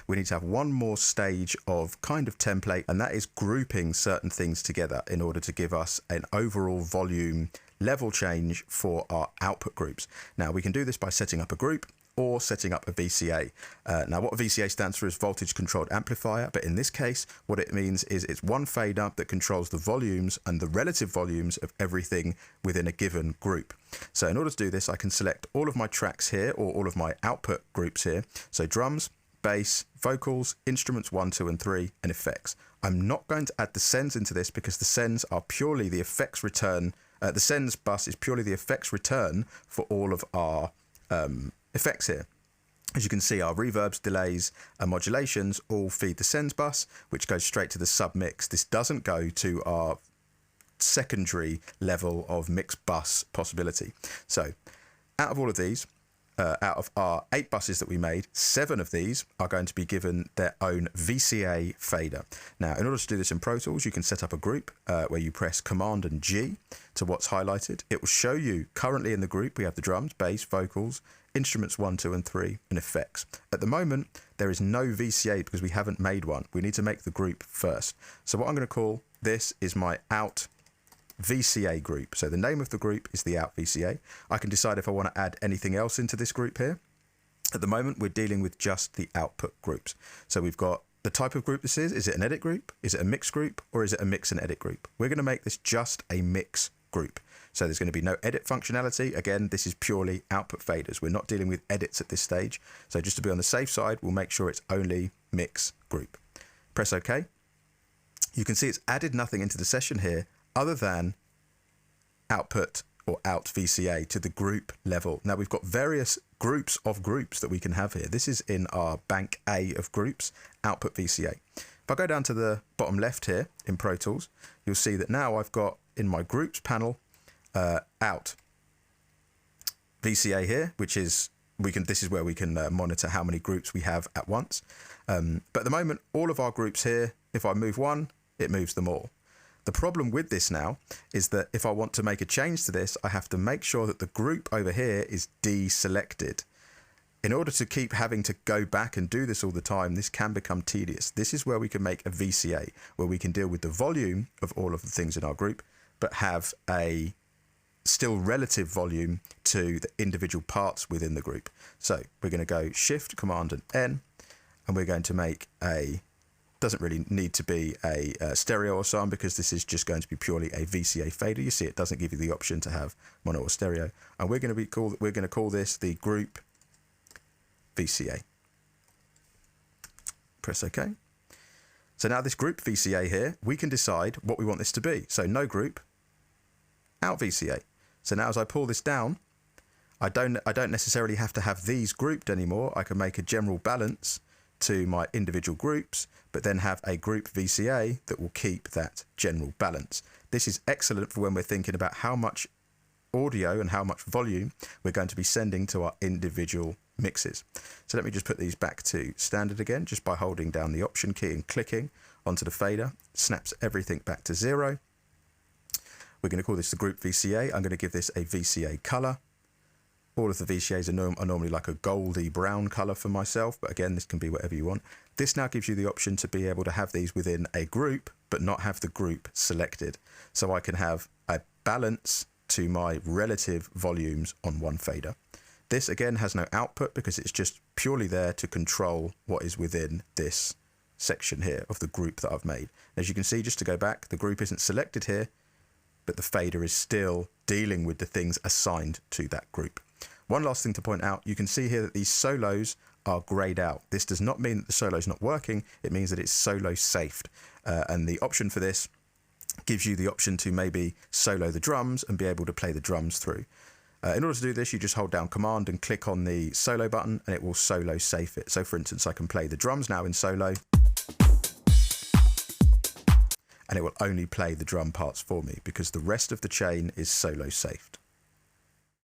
we need to have one more stage of kind of template, and that is grouping certain things together in order to give us an overall volume level change for our output groups. Now we can do this by setting up a group or setting up a VCA. Now what a VCA stands for is voltage controlled amplifier, but in this case what it means is it's one fader that controls the volumes and the relative volumes of everything within a given group. So in order to do this, I can select all of my tracks here, or all of my output groups here. So drums, bass, vocals, instruments 1, 2 and 3, and effects. I'm not going to add the sends into this because the sends are purely the effects return. The sends bus is purely the effects return for all of our effects here. As you can see, our reverbs, delays and modulations all feed the sends bus, which goes straight to the submix. This doesn't go to our secondary level of mix bus possibility. So out of all of these, out of our 8 buses that we made, 7 of these are going to be given their own VCA fader. Now, in order to do this in Pro Tools, you can set up a group where you press Command and G to what's highlighted. It will show you currently in the group, we have the drums, bass, vocals, instruments 1, 2 and 3, and effects. At the moment, there is no VCA because we haven't made one. We need to make the group first. So what I'm going to call this is my out VCA group. So the name of the group is the out VCA. I can decide if I want to add anything else into this group here. At the moment, we're dealing with just the output groups. So we've got the type of group this is. Is it an edit group? Is it a mix group? Or is it a mix and edit group? We're going to make this just a mix group. So there's going to be no edit functionality. Again, this is purely output faders. We're not dealing with edits at this stage. So just to be on the safe side, we'll make sure it's only mix group. Press OK. You can see it's added nothing into the session here other than output or out VCA to the group level. Now we've got various groups of groups that we can have here. This is in our bank A of groups, output VCA. If I go down to the bottom left here in Pro Tools, you'll see that now I've got in my groups panel out VCA here, which is this is where we can monitor how many groups we have at once. But at the moment, all of our groups here, if I move one, it moves them all. The problem with this now is that if I want to make a change to this, I have to make sure that the group over here is deselected. In order to keep having to go back and do this all the time, this can become tedious. This is where we can make a VCA, where we can deal with the volume of all of the things in our group, but have a still relative volume to the individual parts within the group. So we're going to go Shift, Command and N, and we're going to make a doesn't really need to be a stereo or so on because this is just going to be purely a VCA fader. You see it doesn't give you the option to have mono or stereo, and we're going to call this the group VCA. Press OK. So now this group VCA here, we can decide what we want this to be. So no group, out VCA. So now as I pull this down, I don't necessarily have to have these grouped anymore. I can make a general balance to my individual groups, but then have a group VCA that will keep that general balance. This is excellent for when we're thinking about how much audio and how much volume we're going to be sending to our individual mixes. So let me just put these back to standard again, just by holding down the Option key and clicking onto the fader, snaps everything back to 0. We're going to call this the group VCA. I'm going to give this a VCA color. All of the VCAs are normally like a goldy brown color for myself, but again, this can be whatever you want. This now gives you the option to be able to have these within a group, but not have the group selected. So I can have a balance to my relative volumes on one fader. This again has no output because it's just purely there to control what is within this section here of the group that I've made. As you can see, just to go back, the group isn't selected here, but the fader is still dealing with the things assigned to that group. One last thing to point out, you can see here that these solos are grayed out. This does not mean that the solo is not working, it means that it's solo safed. And the option for this gives you the option to maybe solo the drums and be able to play the drums through. In order to do this, you just hold down Command and click on the solo button and it will solo safe it. So for instance, I can play the drums now in solo, and it will only play the drum parts for me because the rest of the chain is solo safed.